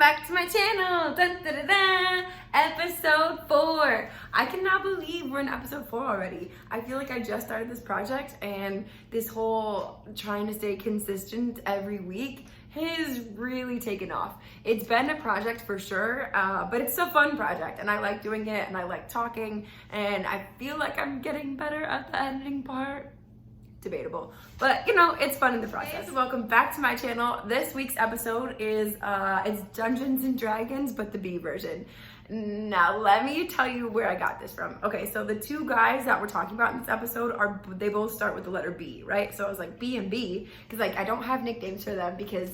back to my channel. Dun, dun, dun, dun. Episode 4. I cannot believe we're in episode 4 already. I feel like I just started this project and this whole trying to stay consistent every week has really taken off. It's been a project for sure, but it's a fun project and I like doing it and I like talking and I feel like I'm getting better at the editing part. Debatable, but you know, it's fun in the process. So welcome back to my channel. This week's episode is it's Dungeons and Dragons, but the B version. Now let me tell you where I got this from. Okay, so the two guys that we're talking about in this episode they both start with the letter B, right? So I was like B and B because like I don't have nicknames for them because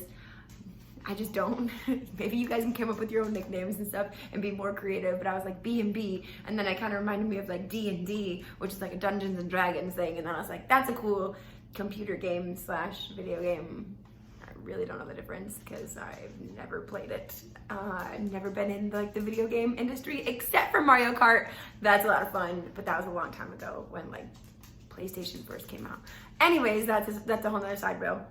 I just don't. Maybe you guys can come up with your own nicknames and stuff and be more creative, but I was like B and B, and then it kind of reminded me of like D&D, which is like a Dungeons and Dragons thing, and then I was like, that's a cool computer game / video game. I really don't know the difference because I've never played it. I've never been in like the video game industry except for Mario Kart. That's a lot of fun, but that was a long time ago when like PlayStation first came out. Anyways, that's a whole nother side rail.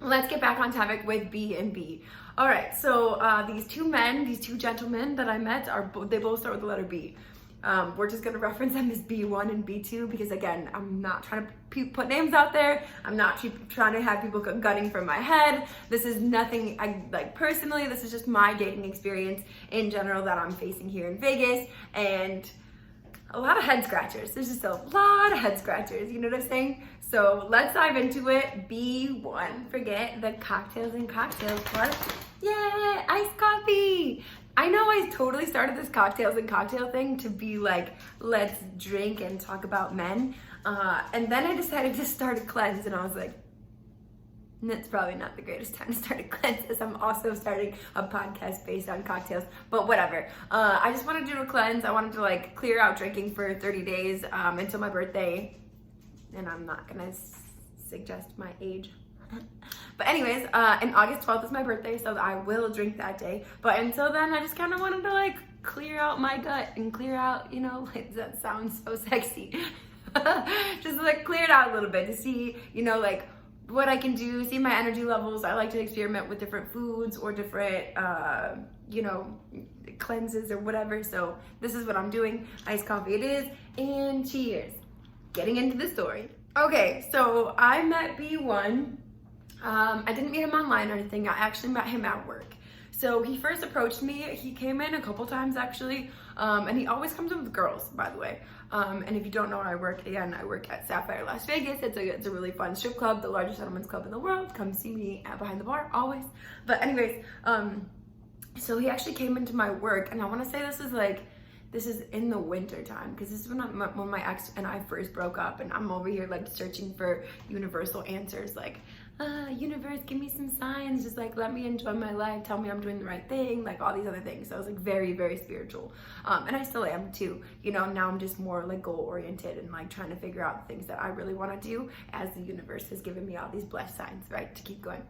Let's get back on topic with B and B. All right, so these two gentlemen that I met they both start with the letter B. We're just gonna reference them as B1 and B2 because again, I'm not trying to put names out there. I'm not trying to have people gunning from my head. This is nothing I like personally. This is just my dating experience in general that I'm facing here in Vegas, and a lot of head scratchers. There's just a lot of head scratchers, you know what I'm saying? So let's dive into it. B1, forget the cocktails and cocktails part. Yay, iced coffee. I know I totally started this cocktails and cocktail thing to be like, let's drink and talk about men. And then I decided to start a cleanse and I was like, that's probably not the greatest time to start a cleanse as I'm also starting a podcast based on cocktails, but whatever. I just wanted to do a cleanse. I wanted to like clear out drinking for 30 days until my birthday. And I'm not gonna suggest my age. But anyways, and August 12th is my birthday, so I will drink that day. But until then, I just kind of wanted to like clear out my gut and clear out, you know, like, that sounds so sexy. Just like clear it out a little bit to see, you know, like what I can do, see my energy levels. I like to experiment with different foods or different, you know, cleanses or whatever. So this is what I'm doing. Iced coffee it is, and cheers. Getting into the story. Okay, so I met B1. I didn't meet him online or anything. I actually met him at work. So he first approached me. He came in a couple times actually, and he always comes in with girls, by the way. And if you don't know where I work, again, I work at Sapphire Las Vegas. It's a really fun strip club, the largest gentleman's club in the world. Come see me behind the bar, always. But anyways, so he actually came into my work, and I want to say this is in the winter time because this is when my ex and I first broke up, and I'm over here like searching for universal answers, like universe, give me some signs, just like let me enjoy my life, tell me I'm doing the right thing, like all these other things. So I was like very, very spiritual, and I still am too, you know. Now I'm just more like goal oriented and like trying to figure out the things that I really want to do as the universe has given me all these blessed signs, right, to keep going.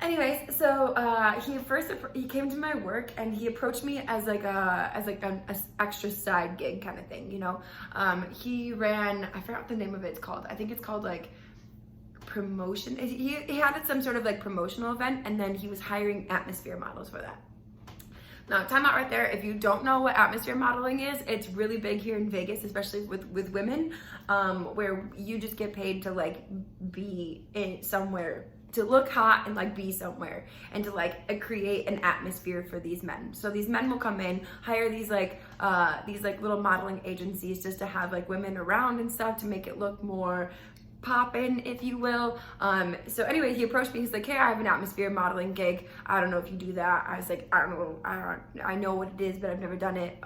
Anyways, so he came to my work and he approached me as an extra side gig kind of thing, you know. He ran, I forgot what the name of it's called. I think it's called like promotion. He had some sort of like promotional event, and then he was hiring atmosphere models for that. Now, time out right there. If you don't know what atmosphere modeling is, it's really big here in Vegas, especially with women, where you just get paid to like be in somewhere, to look hot and like be somewhere, and to like create an atmosphere for these men. So these men will come in, hire these little modeling agencies just to have like women around and stuff to make it look more poppin', if you will. So anyway, he approached me. He's like, hey, I have an atmosphere modeling gig. I don't know if you do that. I was like, I don't know. I know what it is, but I've never done it.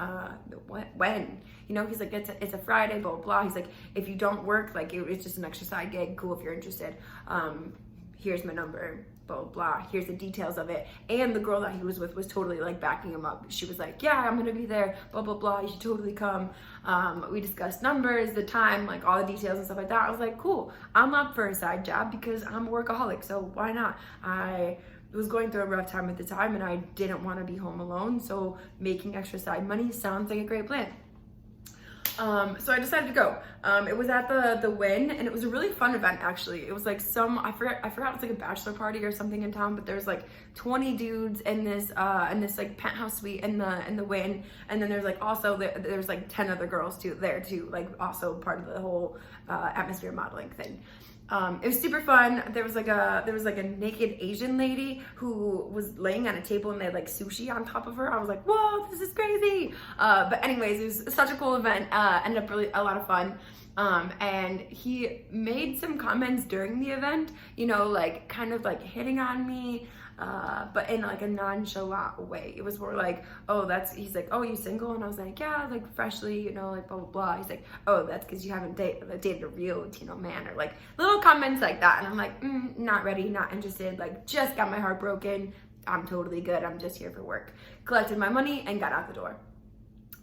When? You know, he's like, it's a Friday, blah, blah, blah. He's like, if you don't work, like it's just an extra side gig. Cool if you're interested. Here's my number, blah, blah, blah. Here's the details of it. And the girl that he was with was totally like backing him up. She was like, yeah, I'm gonna be there, blah, blah, blah. You should totally come. We discussed numbers, the time, like all the details and stuff like that. I was like, cool, I'm up for a side job because I'm a workaholic, so why not? I was going through a rough time at the time and I didn't want to be home alone, so making extra side money sounds like a great plan. So I decided to go. It was at the Wynn, and it was a really fun event actually. It was like I forgot it was like a bachelor party or something in town, but there was like 20 dudes in this like penthouse suite in the Wynn, and then there's like also there's like 10 other girls there too, like also part of the whole atmosphere modeling thing. It was super fun. There was like a naked Asian lady who was laying on a table, and they had like sushi on top of her. I was like, whoa, this is crazy. But anyways, it was such a cool event. Ended up really a lot of fun. And he made some comments during the event, you know, like kind of like hitting on me, but in like a nonchalant way. It was more like, he's like, oh, you single? And I was like, yeah, like freshly, you know, like blah, blah, blah. He's like, oh, that's because you haven't dated a real Latino man, or like little comments like that. And I'm like, not ready, not interested, like just got my heart broken. I'm totally good. I'm just here for work. Collected my money and got out the door.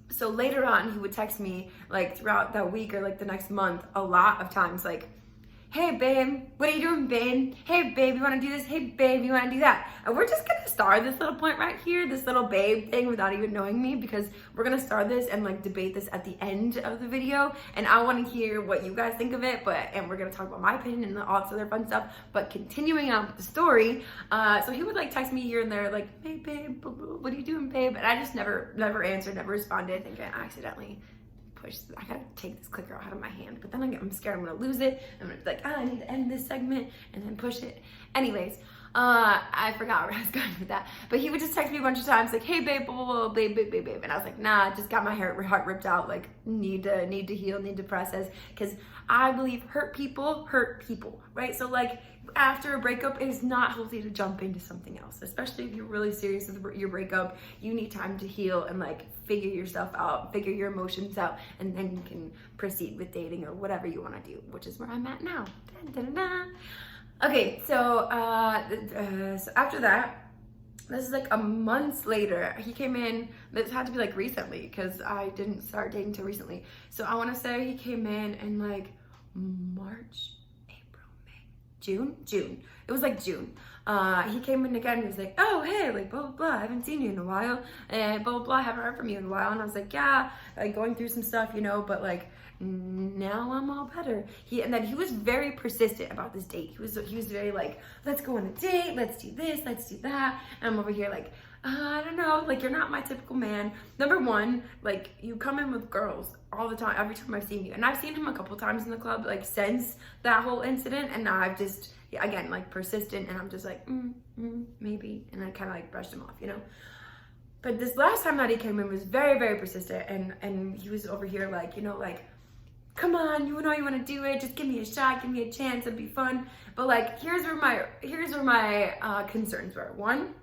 So later on, he would text me like throughout that week or like the next month a lot of times, like, hey babe, what are you doing, babe? Hey babe, you wanna do this? Hey babe, you wanna do that? And we're just gonna star this little point right here, this little babe thing without even knowing me, because we're gonna star this and like debate this at the end of the video. And I wanna hear what you guys think of it, and we're gonna talk about my opinion and all this other fun stuff. But continuing on with the story, so he would like text me here and there, like, hey babe, what are you doing, babe? And I just never answered, never responded. I think I accidentally I gotta take this clicker out of my hand, but then I'm scared I'm gonna lose it. I'm gonna be like, I need to end this segment, and then push it. Anyways, I forgot where I was going with that, but he would just text me a bunch of times like, hey babe, blah, blah, blah, babe, and I was like, nah, just got my heart ripped out, like need to heal, need to process, because I believe hurt people, right? So like after a breakup, it is not healthy to jump into something else, especially if you're really serious with your breakup. You need time to heal and like figure yourself out, figure your emotions out, and then you can proceed with dating or whatever you want to do, which is where I'm at now. Dun, dun, dun. Okay, so so after that, this is like a month later, he came in. This had to be like recently, because I didn't start dating till recently. So I want to say he came in like March, April, May, June. It was like June. He came in again. He was like, oh, hey, like, blah, blah, blah. I haven't seen you in a while. And blah, blah, blah. I haven't heard from you in a while. And I was like, yeah, like going through some stuff, you know, but like now I'm all better. And then he was very persistent about this date. He was very like, let's go on a date. Let's do this. Let's do that. And I'm over here like, I don't know, like, you're not my typical man. Number one, like, you come in with girls all the time, every time I've seen you. And I've seen him a couple times in the club, like, since that whole incident. And now I've just, again, like, persistent. And I'm just like, maybe. And I kind of, like, brushed him off, you know? But this last time that he came in was very, very persistent. And he was over here, like, you know, like, come on, you know you want to do it. Just give me a shot, give me a chance. It'd be fun. But, like, here's where my concerns were. One,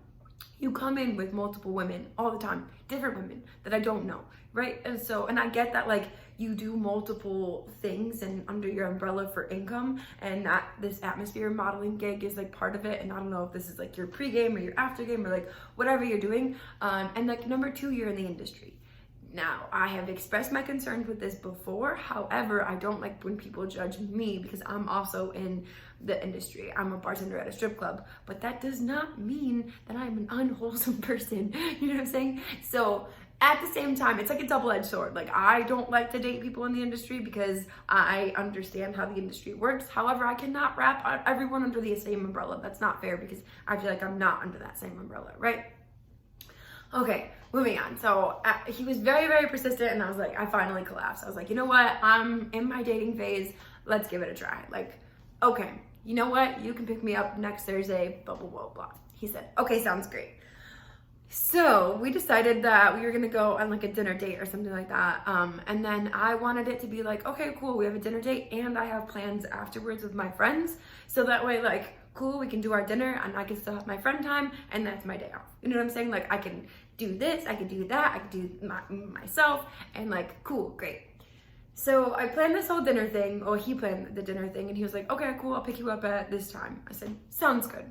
you come in with multiple women all the time, different women that I don't know, right? And I get that, like, you do multiple things and under your umbrella for income, and that this atmosphere modeling gig is like part of it. And I don't know if this is like your pregame or your aftergame or like whatever you're doing. And like number two, you're in the industry. Now, I have expressed my concerns with this before. However, I don't like when people judge me, because I'm also in the industry. I'm a bartender at a strip club, but that does not mean that I'm an unwholesome person. You know what I'm saying? So at the same time, it's like a double-edged sword. Like, I don't like to date people in the industry because I understand how the industry works. However, I cannot wrap everyone under the same umbrella. That's not fair, because I feel like I'm not under that same umbrella, right? Okay, moving on. So he was very, very persistent, and I was like, I finally collapsed. I was like, you know what? I'm in my dating phase. Let's give it a try. Like, okay, you know what? You can pick me up next Thursday, blah, blah, blah, blah. He said, okay, sounds great. So we decided that we were gonna go on like a dinner date or something like that. And then I wanted it to be like, okay, cool, we have a dinner date and I have plans afterwards with my friends. So that way, like, cool, we can do our dinner and I can still have my friend time, and that's my day off. You know what I'm saying? Like, I can do this, I can do that, I can do myself, and like, cool, great. So I planned this whole dinner thing, or he planned the dinner thing, and he was like, okay, cool, I'll pick you up at this time. I said, sounds good.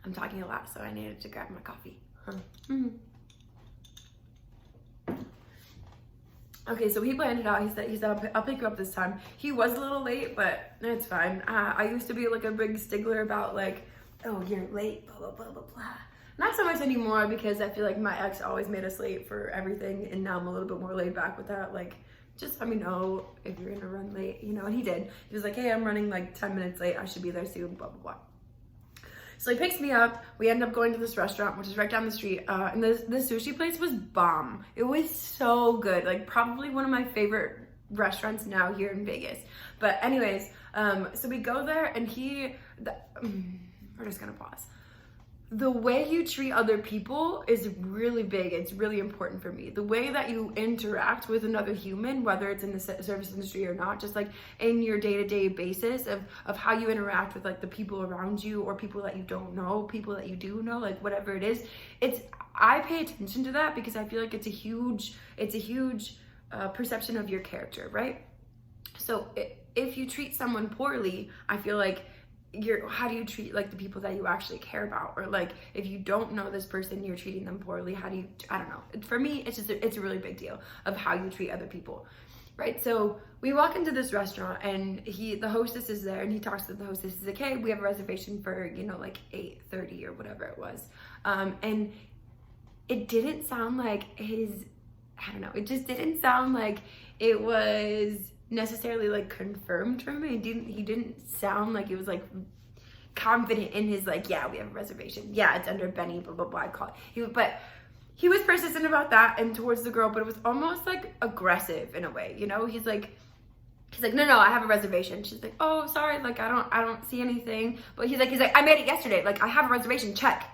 I'm talking a lot, so I needed to grab my coffee. Okay, so he planned it out. He said, I'll pick you up this time. He was a little late, but it's fine. I used to be like a big stickler about like, oh, you're late, blah, blah, blah, blah, blah. Not so much anymore, because I feel like my ex always made us late for everything, and now I'm a little bit more laid back with that. Like, just let me know if you're gonna run late, you know, and he did. He was like, hey, I'm running like 10 minutes late. I should be there soon, blah, blah, blah. So he picks me up. We end up going to this restaurant, which is right down the street. And the sushi place was bomb. It was so good. Like probably one of my favorite restaurants now here in Vegas. But anyways, so we go there and we're just gonna pause. The way you treat other people is really big. It's really important for me. The way that you interact with another human, whether it's in the service industry or not, just like in your day-to-day basis of how you interact with like the people around you or people that you don't know, people that you do know, like whatever it is. I pay attention to that because I feel like it's a huge perception of your character, right? So if you treat someone poorly, I feel like how do you treat like the people that you actually care about? Or like if you don't know this person, you're treating them poorly, I don't know. For me, it's a really big deal of how you treat other people, right? So we walk into this restaurant and the hostess is there and he talks to the hostess. He's like, hey, we have a reservation for, you know, like 8:30 or whatever it was. And it didn't sound like it just didn't sound like it was necessarily like confirmed for me. He didn't sound like he was like confident in his like, yeah, we have a reservation. Yeah, it's under Benny, blah, blah, blah. I call it. But he was persistent about that and towards the girl, but it was almost like aggressive in a way, you know? He's like, no, I have a reservation. She's like, oh, sorry, like I don't see anything. But he's like, I made it yesterday. Like I have a reservation. Check.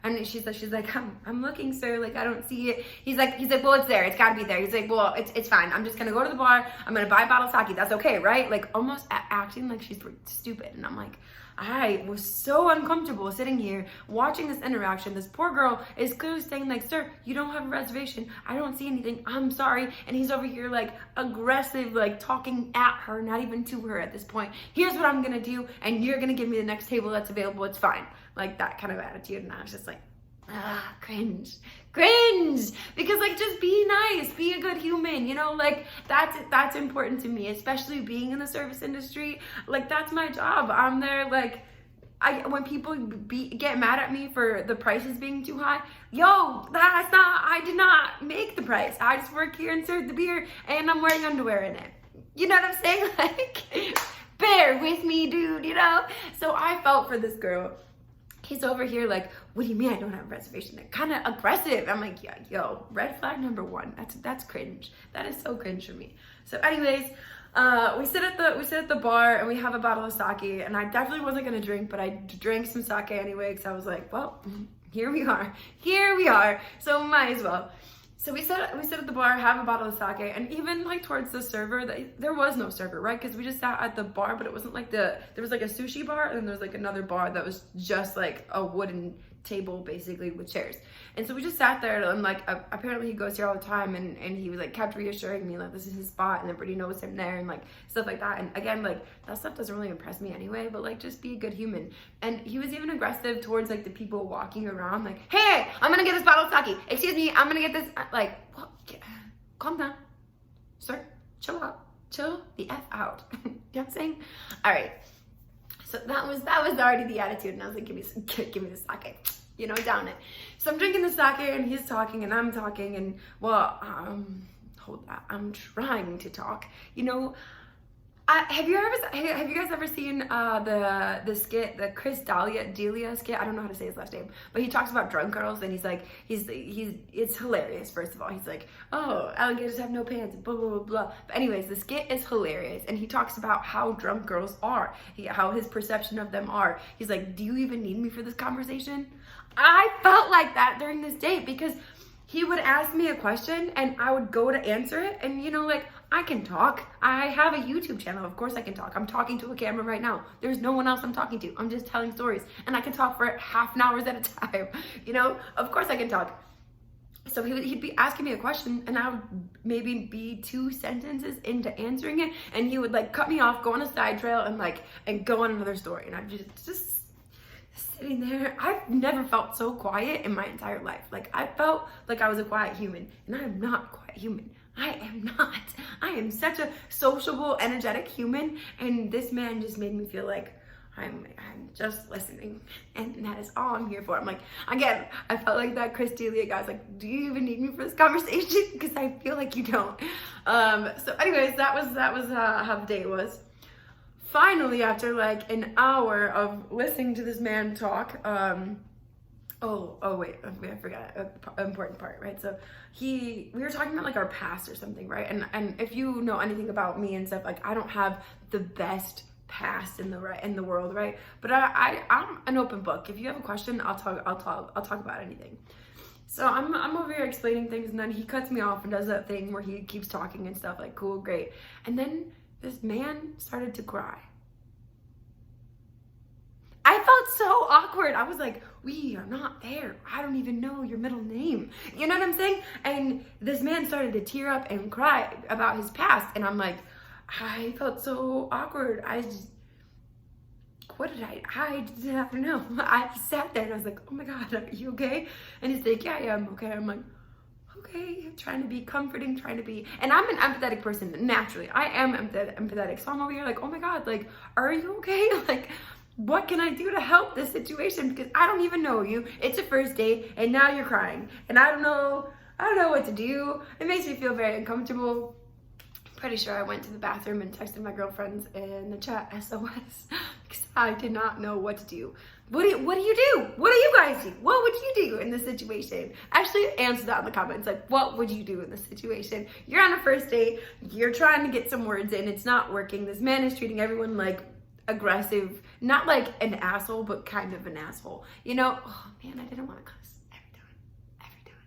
And she's like, I'm looking, sir. Like, I don't see it. He's like, well, it's there. It's gotta be there. He's like, well, it's fine. I'm just gonna go to the bar. I'm gonna buy a bottle of sake. That's okay, right? Like, almost acting like she's stupid. And I'm like, I was so uncomfortable sitting here watching this interaction. This poor girl is clearly saying like, sir, you don't have a reservation. I don't see anything. I'm sorry. And he's over here like aggressive, like talking at her, not even to her at this point. Here's what I'm gonna do. And you're gonna give me the next table that's available. It's fine. Like that kind of attitude. And I was just like, cringe. Because like, just be nice, be a good human, you know, like that's important to me, especially being in the service industry. Like that's my job. I'm there. Like when people get mad at me for the prices being too high, I did not make the price. I just work here and serve the beer and I'm wearing underwear in it. You know what I'm saying? Like, bear with me, dude, you know? So I felt for this girl. He's over here like, what do you mean I don't have a reservation? They're kind of aggressive. I'm like, yeah, yo, red flag number one. That's cringe. That is so cringe for me. So anyways, we sit at the bar and we have a bottle of sake, and I definitely wasn't gonna drink, but I drank some sake anyway because I was like, well, here we are. So might as well. So we sit at the bar, have a bottle of sake, and even like towards the server, there was no server, right? Because we just sat at the bar, but it wasn't like there was like a sushi bar, and then there was like another bar that was just like a wooden table basically with chairs. And so we just sat there, and like apparently he goes here all the time, and he was like kept reassuring me like this is his spot and everybody knows him there and like stuff like that. And again, like that stuff doesn't really impress me anyway, but like just be a good human. And he was even aggressive towards like the people walking around, like, hey, I'm gonna get this bottle of sake, excuse me, I'm gonna get this, like, well, calm down, sir, chill out, chill the F out. You know what I'm saying? All right, so that was already the attitude, and I was like, give me the sake, you know, down it. So I'm drinking the sake and he's talking and I'm talking, and well, hold that, I'm trying to talk, you know. Have you guys ever seen the skit, the Chris D'Elia skit? I don't know how to say his last name, but he talks about drunk girls, and he's like, it's hilarious. First of all, he's like, oh, alligators have no pants, blah, blah, blah, blah. But anyways, the skit is hilarious, and he talks about how drunk girls are, how his perception of them are. He's like, do you even need me for this conversation? I felt like that during this date, because he would ask me a question and I would go to answer it, and you know, like, I can talk. I have a YouTube channel. Of course I can talk. I'm talking to a camera right now. There's no one else I'm talking to. I'm just telling stories, and I can talk for half an hour at a time. You know, of course I can talk. So he'd be asking me a question, and I would maybe be 2 sentences into answering it, and he would like cut me off, go on a side trail, and go on another story. And I'm just sitting there. I've never felt so quiet in my entire life. Like, I felt like I was a quiet human, and I am not a quiet human. I am not. I am such a sociable, energetic human, and this man just made me feel like I'm just listening, and that is all I'm here for. I'm like, again, I felt like that Chris D'Elia guy was like, do you even need me for this conversation? Because I feel like you don't. So anyways, that was how the day was. Finally, after like an hour of listening to this man talk, wait, I forgot an important part, right? So we were talking about like our past or something, right? And if you know anything about me and stuff, like I don't have the best past in the world, right? But I'm an open book. If you have a question, I'll talk about anything. So I'm over here explaining things, and then he cuts me off and does that thing where he keeps talking and stuff, like cool, great. And then this man started to cry. I felt so awkward. I was like, we are not there. I don't even know your middle name. You know what I'm saying? And this man started to tear up and cry about his past. And I'm like, I felt so awkward. I didn't have to know. I just sat there and I was like, oh my God, are you okay? And he's like, yeah, I'm okay. I'm like, okay, trying to be comforting, and I'm an empathetic person naturally. I am empathetic. So I'm over here like, oh my God, like, are you okay? Like, what can I do to help this situation? Because I don't even know you. It's a first date and now you're crying. And I don't know what to do. It makes me feel very uncomfortable. Pretty sure I went to the bathroom and texted my girlfriends in the chat SOS because I did not know what to do. What do you do? What do you guys do? What would you do in this situation? Actually, answer that in the comments. Like, what would you do in this situation? You're on a first date. You're trying to get some words in. It's not working. This man is treating everyone like aggressive, not like an asshole, but kind of an asshole. You know, oh man, I didn't want to cuss every time.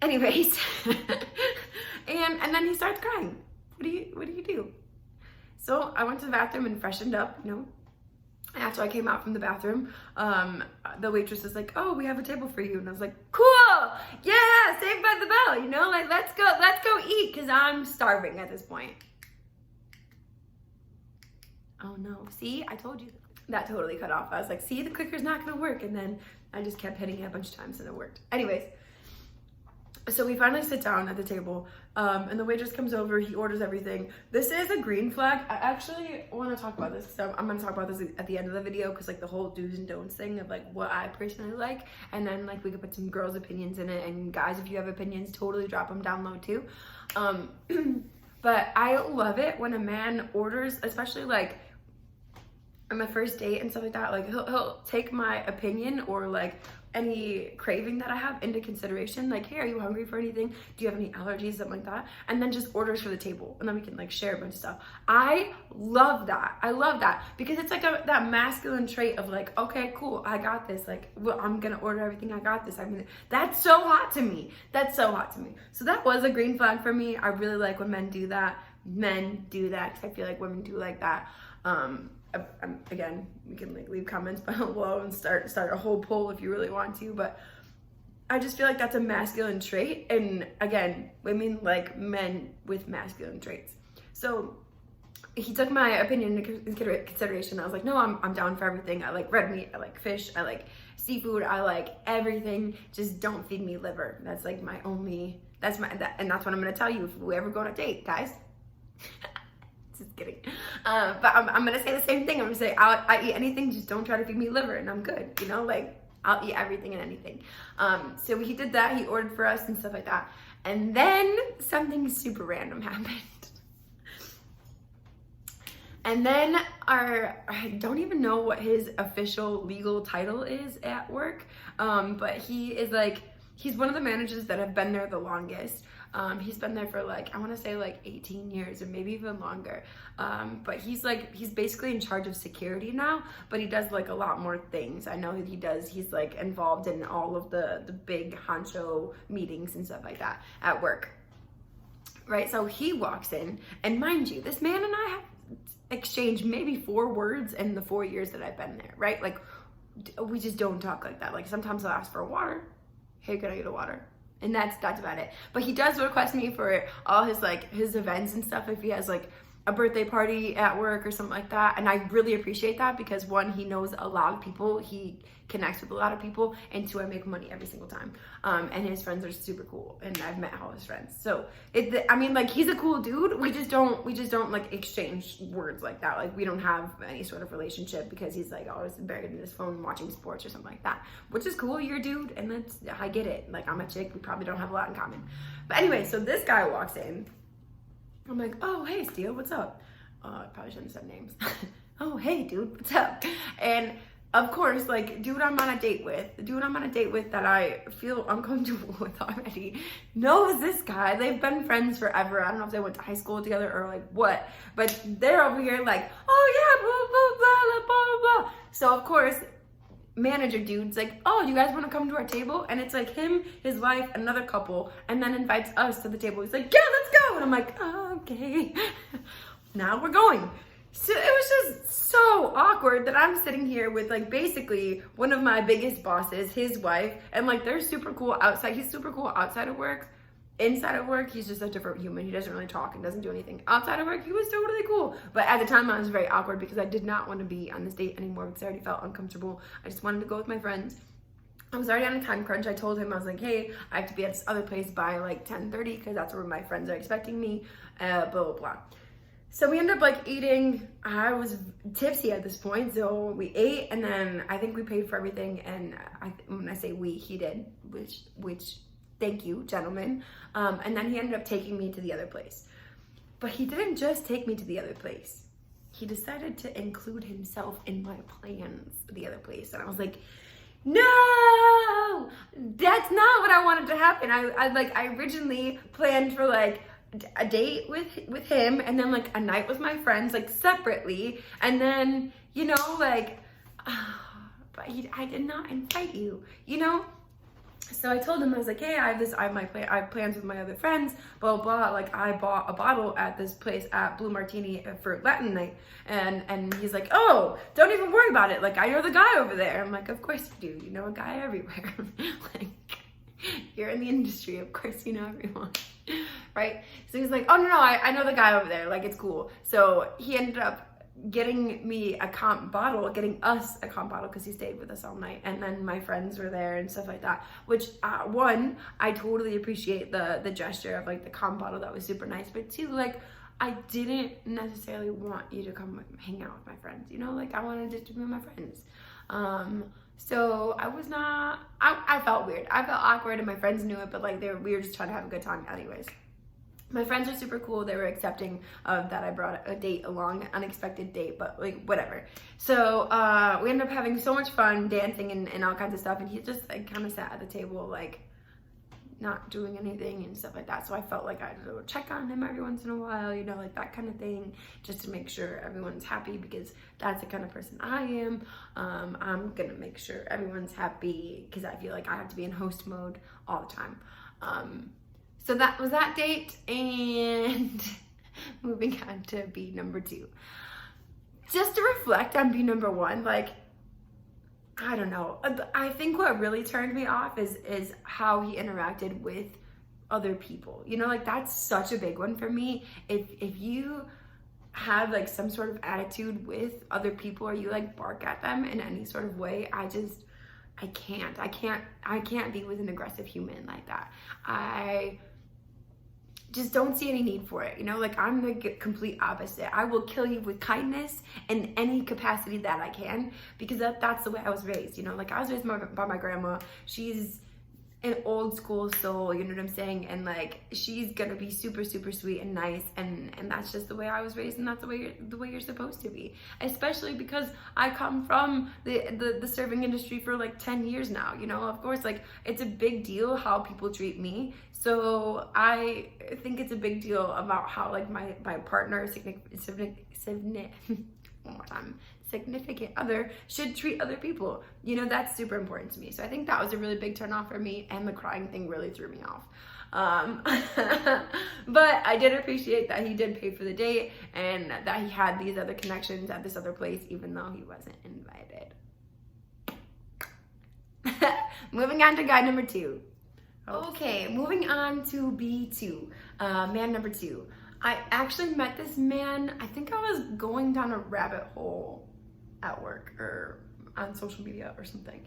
Anyways, and then he starts crying. What do you do? So I went to the bathroom and freshened up, you know. After I came out from the bathroom, the waitress was like, oh, we have a table for you. And I was like, cool, yeah, Saved by the Bell, you know, like let's go eat, because I'm starving at this point. Oh no, see, I told you. That totally cut off. I was like, see, the clicker's not gonna work. And then I just kept hitting it a bunch of times and it worked. Anyways, so we finally sit down at the table, and the waitress comes over, he orders everything. This is a green flag. I actually want to talk about this. So I'm going to talk about this at the end of the video, because like the whole do's and don'ts thing of like what I personally like, and then like we could put some girls' opinions in it, and guys, if you have opinions, totally drop them down low too. But I love it when a man orders, especially like on my first date and stuff like that, like he'll take my opinion or like any craving that I have into consideration, like, hey, are you hungry for anything? Do you have any allergies? Something like that. And then just orders for the table, and then we can like share a bunch of stuff. I love that. I love that because it's like that masculine trait of like, okay, cool, I got this. Like, well, I'm gonna order everything. I got this. I mean, that's so hot to me. That's so hot to me. So that was a green flag for me. I really like when men do that. Men do that because I feel like women do like that. Again, we can like leave comments below and start a whole poll if you really want to, but I just feel like that's a masculine trait, and again, women like men with masculine traits. So he took my opinion into consideration. I was like, no, I'm down for everything. I like red meat, I like fish, I like seafood, I like everything. Just don't feed me liver. That's like my only, and that's what I'm gonna tell you if we ever go on a date, guys. Just kidding. But I'm gonna say the same thing. I'm gonna say I eat anything, just don't try to feed me liver and I'm good, you know, like I'll eat everything and anything. So he did that, he ordered for us and stuff like that. And then something super random happened. And then I don't even know what his official legal title is at work, but he's one of the managers that have been there the longest. He's been there for like, I want to say like 18 years or maybe even longer. But he's basically in charge of security now, but he does like a lot more things. I know that he's like involved in all of the big honcho meetings and stuff like that at work. Right? So he walks in, and mind you, this man and I have exchanged maybe 4 words in the 4 years that I've been there, right? Like, we just don't talk like that. Like, sometimes I'll ask for water. Hey, can I get a water? And that's about it. But he does request me for all his events and stuff. If he has like a birthday party at work or something like that. And I really appreciate that because one, he knows a lot of people, he connects with a lot of people, and two, I make money every single time. And his friends are super cool, and I've met all his friends. So I mean, like, he's a cool dude. We just don't like exchange words like that. Like, we don't have any sort of relationship because he's like always buried in his phone watching sports or something like that, which is cool. You're a dude, and I get it. Like, I'm a chick. We probably don't have a lot in common. But anyway, so this guy walks in. I'm like, oh, hey, Steele, what's up? I probably shouldn't have said names. Oh, hey, dude, what's up? And of course, like, dude I'm on a date with that I feel uncomfortable with already, knows this guy. They've been friends forever. I don't know if they went to high school together or like what, but they're over here like, oh yeah, blah, blah, blah, blah, blah. So of course, manager dude's like, oh, you guys want to come to our table? And it's like him, his wife, another couple, and then invites us to the table. He's like, yeah, let's go. And I'm like, oh, okay. Now we're going. So it was just so awkward that I'm sitting here with like basically one of my biggest bosses, his wife, and like they're super cool outside. He's super cool outside of work. Inside of work, he's just a different human. He doesn't really talk and doesn't do anything. Outside of work, he was totally cool. But at the time, I was very awkward because I did not want to be on this date anymore because I already felt uncomfortable. I just wanted to go with my friends. I was already on a time crunch. I told him, I was like, hey, I have to be at this other place by like 10:30 because that's where my friends are expecting me, blah, blah, blah. So we ended up like eating. I was tipsy at this point, so we ate, and then I think we paid for everything. And when I say we, he did, which thank you, gentlemen. And then he ended up taking me to the other place. But he didn't just take me to the other place. He decided to include himself in my plans for the other place. And I was like, no, that's not what I wanted to happen. I originally planned for like a date with him, and then like a night with my friends, like separately, and then, you know, like, but I did not invite you, you know? So I told him, I was like, hey, I have plans with my other friends, blah, blah, blah. Like, I bought a bottle at this place at Blue Martini for Latin night. And he's like, oh, don't even worry about it. Like, I know the guy over there. I'm like, of course you do. You know a guy everywhere. Like, you're in the industry. Of course you know everyone. Right? So he's like, oh, no, I know the guy over there. Like, it's cool. So he ended up getting us a comp bottle because he stayed with us all night, and then my friends were there and stuff like that, which one, I totally appreciate the gesture of like the comp bottle. That was super nice. But two, like, I didn't necessarily want you to come hang out with my friends, you know, like I wanted it to be with my friends. So I was not, I felt weird, I felt awkward, and my friends knew it, but like we were just trying to have a good time anyways. My friends are super cool. They were accepting of that I brought a date along, unexpected date, but like whatever. So we ended up having so much fun dancing and all kinds of stuff. And he just like kind of sat at the table, like not doing anything and stuff like that. So I felt like I had to check on him every once in a while, you know, like that kind of thing, just to make sure everyone's happy, because that's the kind of person I am. I'm gonna make sure everyone's happy because I feel like I have to be in host mode all the time. So that was that date, and moving on to B number 2. Just to reflect on B number 1, like, I don't know. I think what really turned me off is how he interacted with other people. You know, like that's such a big one for me. If you have like some sort of attitude with other people, or you like bark at them in any sort of way, I can't be with an aggressive human like that. I just don't see any need for it, you know? Like, I'm the complete opposite. I will kill you with kindness in any capacity that I can, because that's the way I was raised, you know? Like, I was raised by my grandma. She's an old school soul, you know what I'm saying? And like, she's gonna be super, super sweet and nice, and that's just the way I was raised, and that's the way you're supposed to be. Especially because I come from the serving industry for like 10 years now, you know? Of course, like, it's a big deal how people treat me. So I think it's a big deal about how like my partner, significant other should treat other people. You know, that's super important to me. So I think that was a really big turn off for me, and the crying thing really threw me off. But I did appreciate that he did pay for the date, and that he had these other connections at this other place, even though he wasn't invited. Moving on to guy number 2. Okay, moving on to B2, man number 2. I actually met this man, I think I was going down a rabbit hole at work or on social media or something.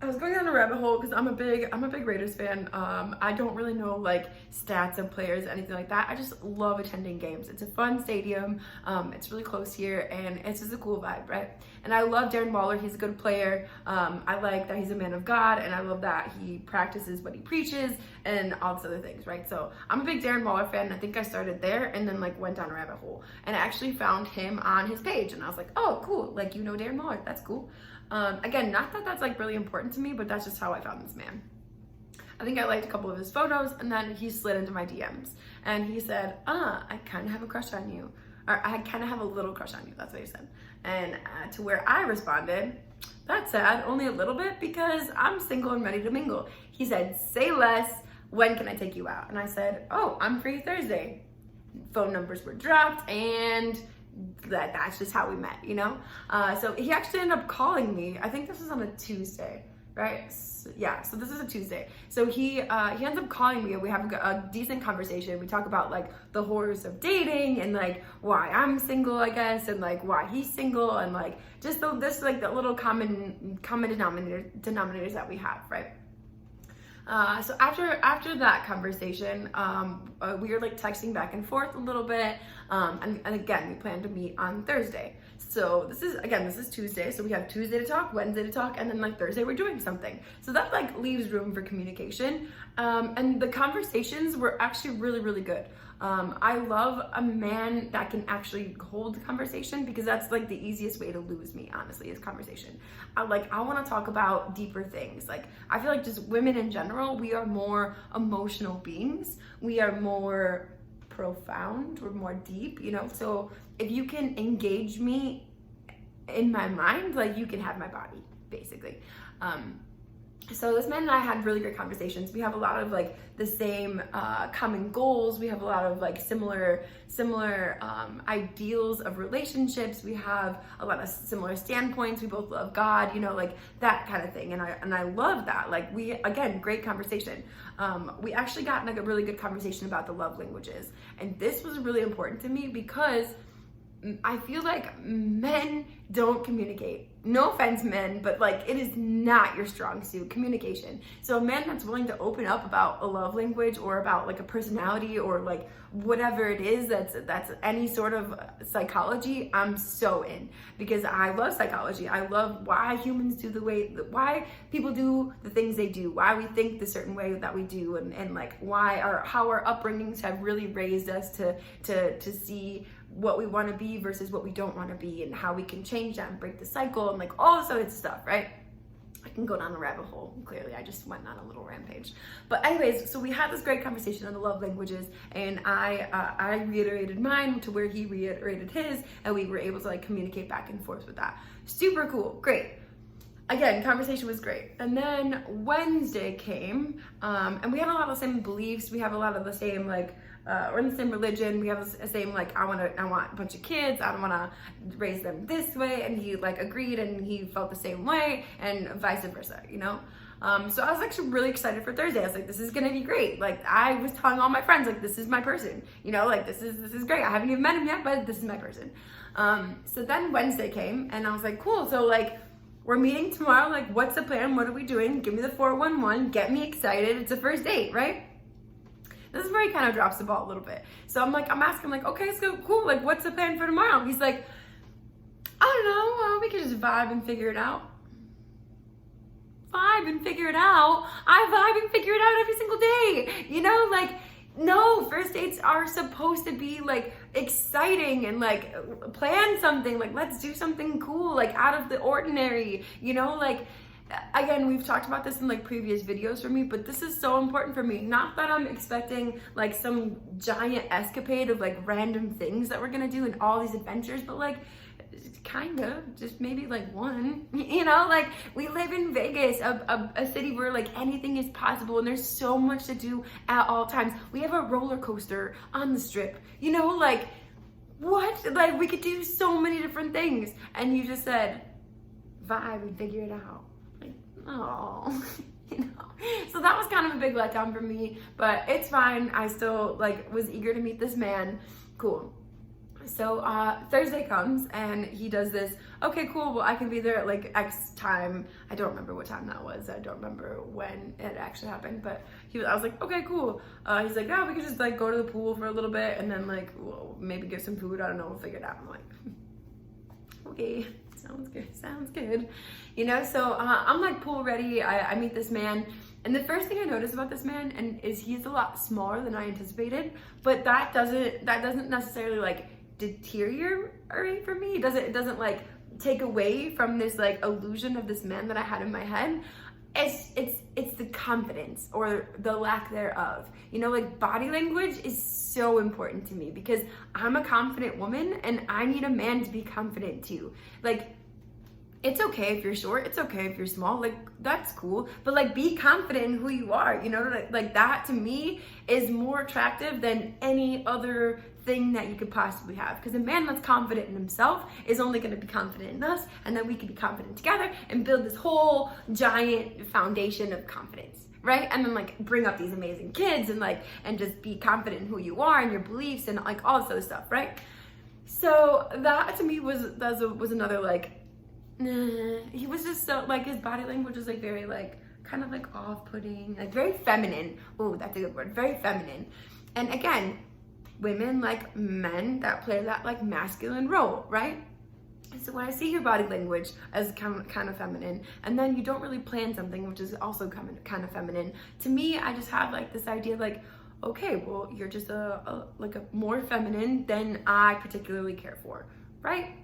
I was going down a rabbit hole because I'm a big Raiders fan. I don't really know like stats of players, anything like that. I just love attending games. It's a fun stadium. It's really close here, and it's just a cool vibe, right? And I love Darren Waller. He's a good player. I like that he's a man of God, and I love that he practices what he preaches and all these other things, right? So I'm a big Darren Waller fan. I think I started there and then like went down a rabbit hole, and I actually found him on his page, and I was like, oh, cool. Like, you know Darren Waller. That's cool. Again, not that that's like really important to me, but that's just how I found this man. I think I liked a couple of his photos, and then he slid into my DMs and he said, I kind of have a crush on you, or I kind of have a little crush on you. That's what he said. And to where I responded, that's sad, only a little bit, because I'm single and ready to mingle. He said, say less, when can I take you out? And I said, oh, I'm free Thursday. Phone numbers were dropped, and that's just how we met, you know? So he actually ended up calling me. I think this was on a Tuesday, right? So this is a Tuesday. So he ends up calling me, and we have a decent conversation. We talk about like the horrors of dating and like why I'm single, I guess, and like why he's single, and like just the little common denominators that we have, right? So after that conversation, we were like texting back and forth a little bit, and again, we plan to meet on Thursday. So this is Tuesday, so we have Tuesday to talk, Wednesday to talk, and then like Thursday we're doing something. So that like leaves room for communication, and the conversations were actually really, really good. I love a man that can actually hold the conversation, because that's like the easiest way to lose me, honestly, is conversation. I want to talk about deeper things. Like, I feel like just women in general, we are more emotional beings. We are more profound, we're more deep, you know? So if you can engage me in my mind, like, you can have my body, basically. So this man and I had really great conversations. We have a lot of like the same common goals. We have a lot of like similar ideals of relationships. We have a lot of similar standpoints. We both love God, you know, like that kind of thing. And I love that. Like, we, again, great conversation. We actually got like a really good conversation about the love languages. And this was really important to me because I feel like men don't communicate. No offense, men, but like, it is not your strong suit, communication. So a man that's willing to open up about a love language or about like a personality or like whatever it is that's any sort of psychology, I'm so in, because I love psychology. I love why humans do why people do the things they do, why we think the certain way that we do, and like how our upbringings have really raised us to see what we want to be versus what we don't want to be, and how we can change that and break the cycle, and like all this other stuff, right? I can go down a rabbit hole, clearly. I just went on a little rampage. But anyways, so we had this great conversation on the love languages, and I reiterated mine to where he reiterated his, and we were able to like communicate back and forth with that. Super cool, great. Again, conversation was great. And then Wednesday came, and we have a lot of the same beliefs. We have a lot of the same like, we're in the same religion. We have the same like, I want a bunch of kids. I don't want to raise them this way. And he like agreed, and he felt the same way, and vice versa, you know? So I was actually really excited for Thursday. I was like, this is gonna be great. Like, I was telling all my friends, like, this is my person, you know, like this is great. I haven't even met him yet, but this is my person. So then Wednesday came, and I was like, cool. So like, we're meeting tomorrow. Like, what's the plan? What are we doing? Give me the 411, get me excited. It's a first date, right? This is where he kind of drops the ball a little bit. So I'm asking, like, okay, so cool. Like, what's the plan for tomorrow? He's like, I don't know. We could just vibe and figure it out. Vibe and figure it out? I vibe and figure it out every single day. You know, like, no, first dates are supposed to be like exciting and like plan something. Like, let's do something cool, like out of the ordinary, you know, like, again, we've talked about this in like previous videos for me, but this is so important for me. Not that I'm expecting like some giant escapade of like random things that we're gonna do in all these adventures, but like, kind of, just maybe like one, you know, like, we live in Vegas, a city where like anything is possible, and there's so much to do at all times. We have a roller coaster on the Strip, you know, like, what? Like, we could do so many different things, and you just said, vibe and figure it out. Like, oh, you know? So that was kind of a big letdown for me, but it's fine. I still like was eager to meet this man. Cool. So Thursday comes and he does this, okay, cool, well, I can be there at like X time. I don't remember what time that was. I don't remember when it actually happened, but I was like, okay, cool. He's like, yeah, we could just like go to the pool for a little bit and then like, we'll maybe get some food. I don't know, we'll figure it out. I'm like, okay, sounds good. You know, so I'm like pool ready. I meet this man. And the first thing I noticed about this man is he's a lot smaller than I anticipated, but that doesn't necessarily like deteriorate for me. It doesn't like take away from this like illusion of this man that I had in my head. It's the confidence or the lack thereof. You know, like body language is so important to me because I'm a confident woman and I need a man to be confident too. Like, it's okay if you're short, it's okay if you're small, like that's cool, but like be confident in who you are, you know, like that to me is more attractive than any other thing that you could possibly have, because a man that's confident in himself is only going to be confident in us, and then we can be confident together and build this whole giant foundation of confidence, right? And then like bring up these amazing kids and just be confident in who you are and your beliefs and like all this other stuff, right? So that to me was another like, he was just so like, his body language was like very like kind of like off-putting, like very feminine. Oh, that's a good word, very feminine. And again, women like men that play that like masculine role, right? So when I see your body language as kind of feminine, and then you don't really plan something which is also kind of feminine, to me I just have like this idea like, okay, well you're just a more feminine than I particularly care for, right?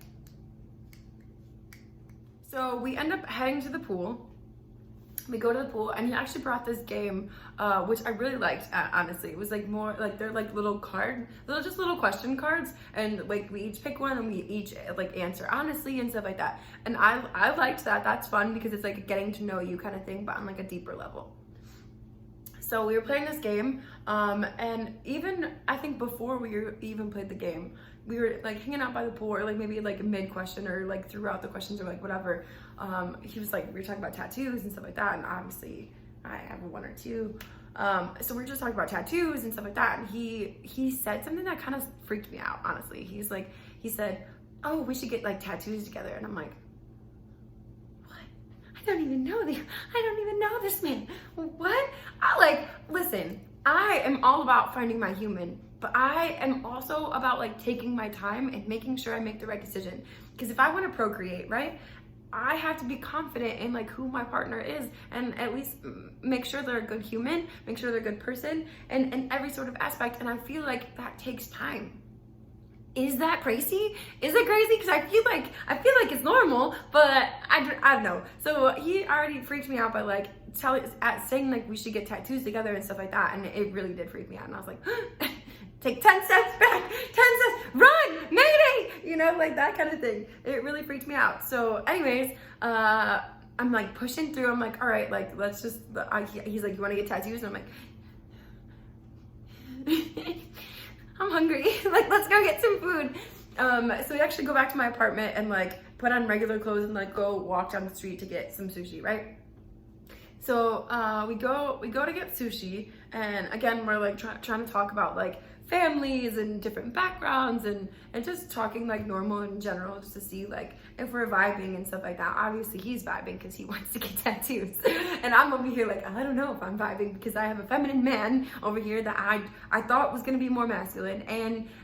So we end up heading to the pool. We go to the pool and he actually brought this game, which I really liked, honestly. It was like more like, they're like little question cards, and like we each pick one and we each like answer honestly and stuff like that. And I liked that. That's fun because it's like a getting to know you kind of thing, but on like a deeper level. So we were playing this game, and even I think before we even played the game, we were like hanging out by the pool, or like maybe like mid question or like throughout the questions or like whatever. He was like, we were talking about tattoos and stuff like that, and obviously I have one or two. So we were just talking about tattoos and stuff like that, and he said something that kind of freaked me out, honestly. He said, oh, we should get like tattoos together, and I'm like, I don't even know this man. What? Listen, I am all about finding my human, but I am also about like taking my time and making sure I make the right decision. Because if I want to procreate, right, I have to be confident in like who my partner is, and at least make sure they're a good human, make sure they're a good person, and every sort of aspect. And I feel like that takes time. Is that crazy? Is it crazy? Because I feel like it's normal, but I don't know. So he already freaked me out by like saying like we should get tattoos together and stuff like that, and it really did freak me out. And I was like, take 10 steps back, 10 steps, run, mayday, you know, like that kind of thing. It really freaked me out. So anyways, I'm like pushing through. I'm like, all right, like let's just. He's like, you want to get tattoos? And I'm like. I'm hungry, like let's go get some food. So we actually go back to my apartment and like put on regular clothes and like go walk down the street to get some sushi, right? So we go to get sushi, and again we're like trying to talk about like families and different backgrounds and just talking like normal in general, just to see like if we're vibing and stuff like that. Obviously he's vibing because he wants to get tattoos, and I'm over here like, I don't know if I'm vibing because I have a feminine man over here that I thought was gonna be more masculine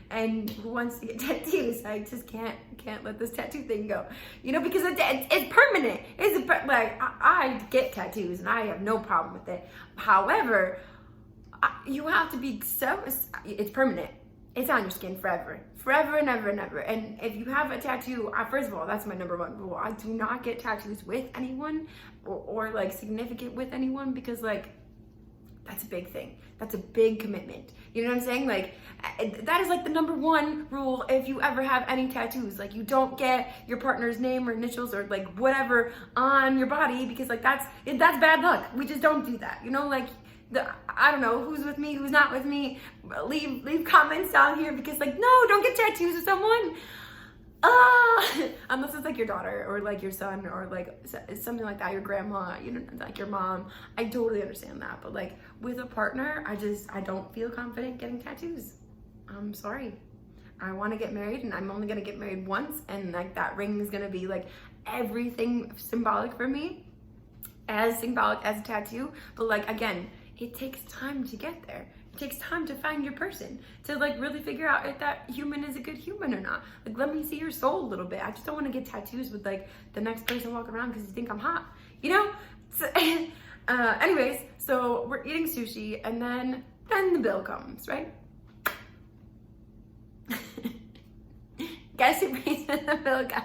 and who wants to get tattoos. I just can't let this tattoo thing go, you know, because it's permanent. I get tattoos and I have no problem with it. However, you have to be it's permanent. It's on your skin forever and ever and ever. And if you have a tattoo, first of all, that's my number one rule. I do not get tattoos with anyone or like significant with anyone, because like that's a big thing. That's a big commitment. You know what I'm saying? Like that is like the number one rule if you ever have any tattoos. Like you don't get your partner's name or initials or like whatever on your body, because like that's bad luck. We just don't do that. You know, like I don't know who's with me, who's not with me. Leave comments down here, because like, no, don't get tattoos with someone. unless it's like your daughter or like your son or like something like that, your grandma, you know, like your mom, I totally understand that. But like with a partner, I don't feel confident getting tattoos. I'm sorry. I want to get married, and I'm only going to get married once, and like that ring is going to be like everything symbolic for me, as symbolic as a tattoo. But like, again, it takes time to get there. It takes time to find your person, to like really figure out if that human is a good human or not. Like, let me see your soul a little bit. I just don't want to get tattoos with like the next person walking around because you think I'm hot, you know? So, anyways, so we're eating sushi, and then the bill comes, right? Guess who pays for the bill, guys?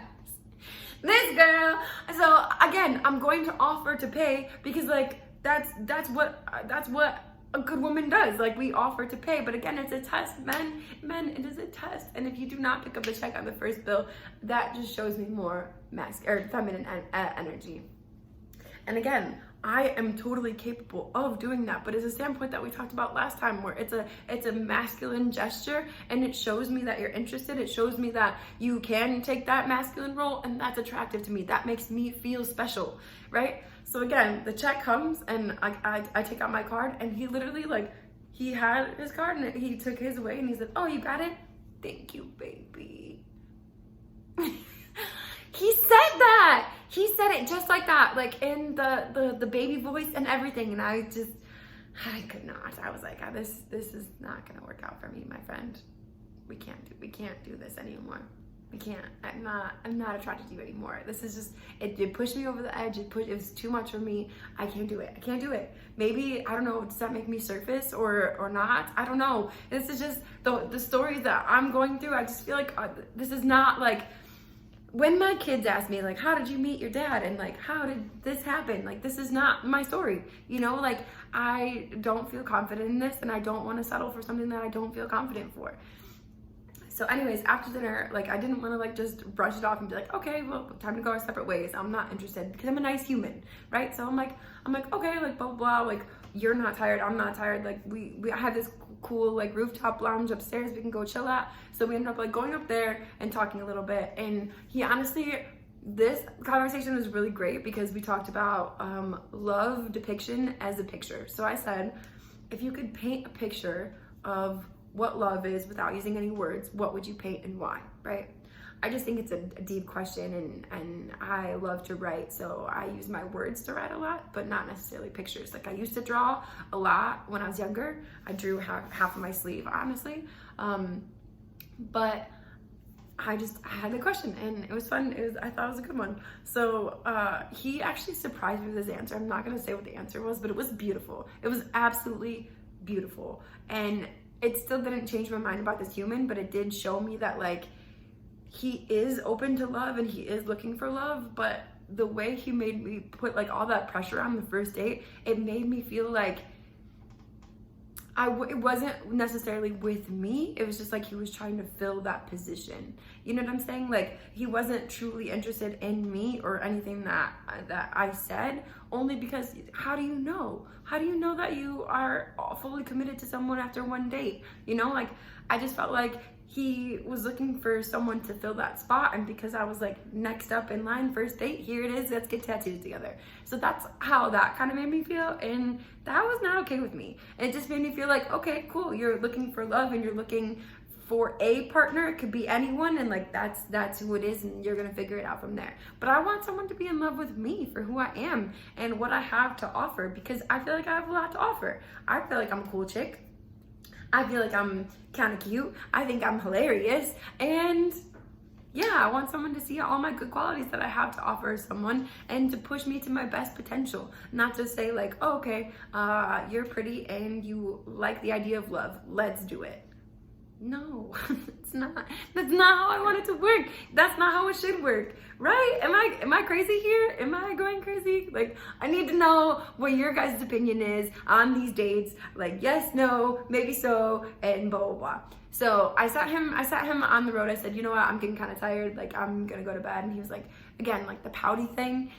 This girl. So again, I'm going to offer to pay because like that's what a good woman does. Like, we offer to pay, but again, it's a test. Men, it is a test. And if you do not pick up the check on the first bill, that just shows me more feminine energy. And again, I am totally capable of doing that, but it's a standpoint that we talked about last time, where it's a masculine gesture, and it shows me that you're interested. It shows me that you can take that masculine role, and that's attractive to me. That makes me feel special, right? So again, the check comes, and I take out my card, and he literally, like, he had his card, and he took his away, and he said, "Oh, you got it? Thank you, baby." He said that. He said it just like that, like in the baby voice and everything. And I could not. I was like, this is not gonna work out for me, my friend. We can't do this anymore. We can't. I'm not attracted to you anymore. This is just, it pushed me over the edge. It was too much for me. I can't do it. I can't do it. Maybe, I don't know, does that make me surface or not? I don't know. This is just the stories that I'm going through. I just feel like this is not like, when my kids ask me, like, how did you meet your dad? And like, how did this happen? Like, this is not my story, you know? Like, I don't feel confident in this, and I don't want to settle for something that I don't feel confident for. So anyways, after dinner, like, I didn't want to like just brush it off and be like, okay, well, time to go our separate ways. I'm not interested, because I'm a nice human, right? So I'm like, okay, like, blah, blah, blah. Like, you're not tired, I'm not tired. Like, we have this cool like rooftop lounge upstairs we can go chill at. So we ended up like going up there and talking a little bit. And he honestly, this conversation was really great because we talked about love depiction as a picture. So I said, if you could paint a picture of what love is without using any words, what would you paint and why, right? I just think it's a deep question, and I love to write, so I use my words to write a lot, but not necessarily pictures. Like, I used to draw a lot when I was younger. I drew half of my sleeve, honestly. But I had the question, and it was fun. I thought it was a good one. So he actually surprised me with his answer. I'm not gonna say what the answer was, but it was beautiful. It was absolutely beautiful. And it still didn't change my mind about this human, but it did show me that, like, he is open to love and he is looking for love, but the way he made me put like all that pressure on the first date, it made me feel like it wasn't necessarily with me. It was just like he was trying to fill that position. You know what I'm saying? Like, he wasn't truly interested in me or anything that I said, only because how do you know? How do you know that you are fully committed to someone after one date? You know, like, I just felt like he was looking for someone to fill that spot, and because I was like next up in line, first date, here it is, let's get tattoos together. So that's how that kind of made me feel, and that was not okay with me. It just made me feel like, okay, cool, you're looking for love and you're looking for a partner. It could be anyone, and like that's who it is, and you're gonna figure it out from there. But I want someone to be in love with me for who I am and what I have to offer, because I feel like I have a lot to offer. I feel like I'm a cool chick. I feel like I'm kind of cute. I think I'm hilarious. And yeah, I want someone to see all my good qualities that I have to offer someone and to push me to my best potential. Not just say like, oh, okay, you're pretty and you like the idea of love. Let's do it. No, it's not. That's not how I want it to work. That's not how it should work, right? Am I crazy here? Am I going crazy? Like, I need to know what your guys' opinion is on these dates. Like, yes, no, maybe so, and blah, blah, blah. So I sat him on the road. I said, you know what? I'm getting kind of tired. Like, I'm gonna go to bed. And he was like, again, like the pouty thing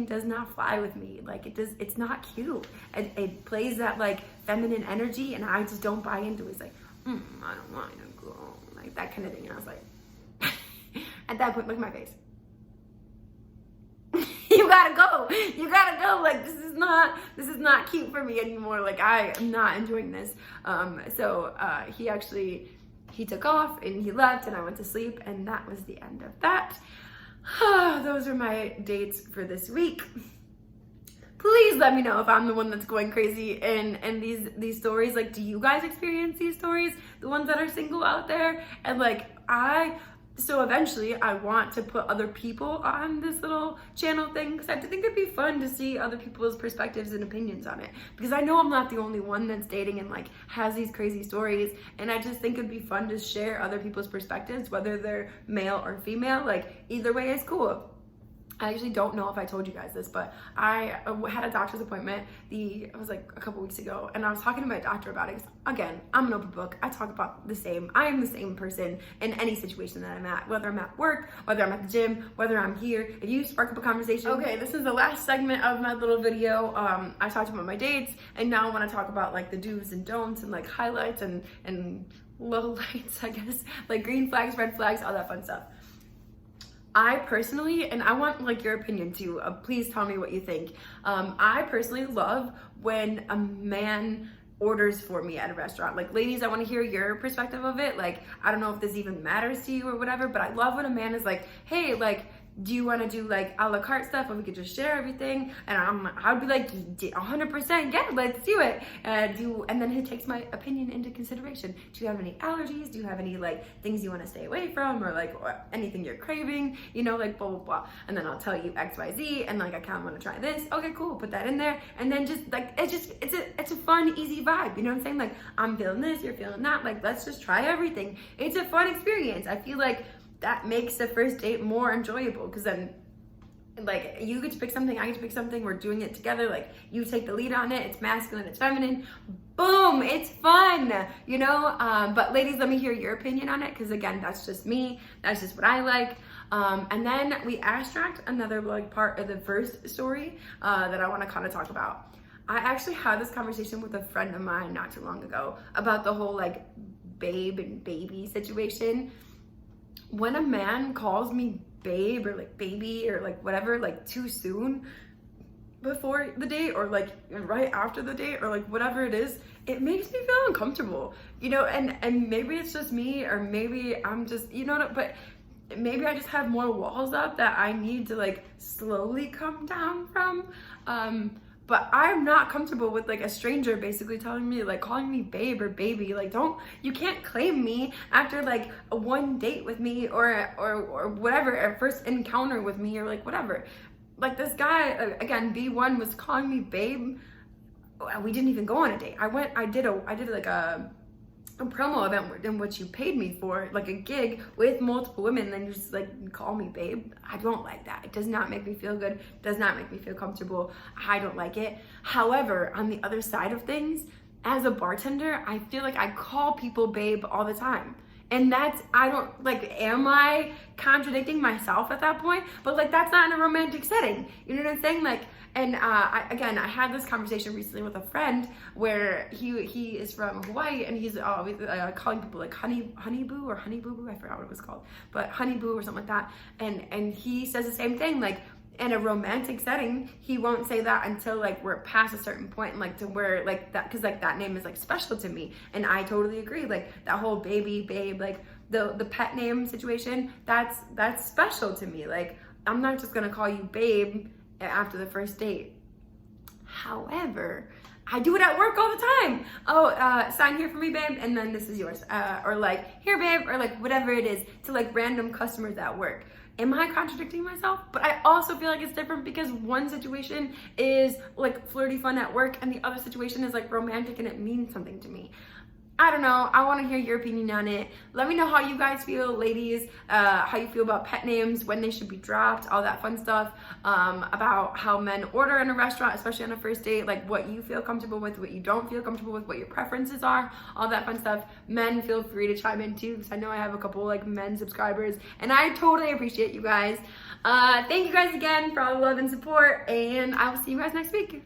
does not fly with me. Like, it's not cute. It plays that like feminine energy, and I just don't buy into it. It's like, I don't want to go, like that kind of thing. And I was like, At that point, look at my face. You gotta go. Like, this is not cute for me anymore. Like, I am not enjoying this. He took off and he left and I went to sleep, and that was the end of that. Those are my dates for this week. Please let me know if I'm the one that's going crazy and these stories. Like, do you guys experience these stories? The ones that are single out there? And like, so eventually I want to put other people on this little channel thing, because I think it'd be fun to see other people's perspectives and opinions on it, because I know I'm not the only one that's dating and like has these crazy stories, and I just think it'd be fun to share other people's perspectives, whether they're male or female. Like, either way is cool. I actually don't know if I told you guys this, but I had a doctor's appointment. It was like a couple weeks ago, and I was talking to my doctor about it. Again, I'm an open book. I talk about the same. I am the same person in any situation that I'm at, whether I'm at work, whether I'm at the gym, whether I'm here. If you spark up a conversation. Okay, this is the last segment of my little video. I talked about my dates, and now I want to talk about like the do's and don'ts and like highlights and low lights, I guess, like green flags, red flags, all that fun stuff. I personally, and I want like your opinion too, please tell me what you think. I personally love when a man orders for me at a restaurant. Like, ladies, I want to hear your perspective of it. Like, I don't know if this even matters to you or whatever, but I love when a man is like, hey, like, do you want to do like a la carte stuff and we could just share everything? And I'd be like, 100%, yeah, let's do it. And then he takes my opinion into consideration. Do you have any allergies? Do you have any like things you want to stay away from, or like anything you're craving? You know, like blah blah blah. And then I'll tell you X, Y, Z, and like I kind of want to try this. Okay, cool, put that in there. And then just like it's a fun, easy vibe. You know what I'm saying? Like, I'm feeling this, you're feeling that. Like, let's just try everything. It's a fun experience. I feel like that makes the first date more enjoyable, because then like you get to pick something, I get to pick something, we're doing it together. Like, you take the lead on it, it's masculine, it's feminine, boom, it's fun, you know. But ladies, let me hear your opinion on it, because again, that's just me, that's just what I like. And then we abstract another like part of the first story that I want to kind of talk about. I actually had this conversation with a friend of mine not too long ago about the whole like babe and baby situation. When a man calls me babe or like baby or like whatever, like too soon before the date, or like right after the date, or like whatever it is, it makes me feel uncomfortable, you know. And maybe it's just me, or maybe I'm just, you know, but maybe I just have more walls up that I need to like slowly come down from. But I'm not comfortable with like a stranger basically telling me, like, calling me babe or baby. Like, you can't claim me after like a one date with me or whatever, a first encounter with me, or like whatever. Like, this guy, again, B1 was calling me babe. We didn't even go on a date. I did like a promo event in which you paid me for, like a gig with multiple women, and then you just like call me babe. I don't like that. It does not make me feel good, does not make me feel comfortable. I don't like it. However, on the other side of things, as a bartender, I feel like I call people babe all the time. And I don't, like, am I contradicting myself at that point? But like, that's not in a romantic setting. You know what I'm saying? Like, and I had this conversation recently with a friend where he is from Hawaii, and he's always calling people like honey boo or honey boo boo. I forgot what it was called, but honey boo or something like that. And he says the same thing. Like, in a romantic setting, he won't say that until like we're past a certain point, and like to where like that, because like that name is like special to me. And I totally agree. Like, that whole baby, babe, like the pet name situation, that's special to me. Like, I'm not just gonna call you babe after the first date. However, I do it at work all the time. Oh, sign here for me, babe, and then this is yours. Or like, here, babe, or like whatever it is, to like random customers at work. Am I contradicting myself? But I also feel like it's different, because one situation is like flirty fun at work, and the other situation is like romantic and it means something to me. I don't know. I want to hear your opinion on it. Let me know how you guys feel, ladies, how you feel about pet names, when they should be dropped, all that fun stuff, about how men order in a restaurant, especially on a first date, like what you feel comfortable with, what you don't feel comfortable with, what your preferences are, all that fun stuff. Men, feel free to chime in too, because I know I have a couple like men subscribers, and I totally appreciate you guys. Thank you guys again for all the love and support, and I will see you guys next week.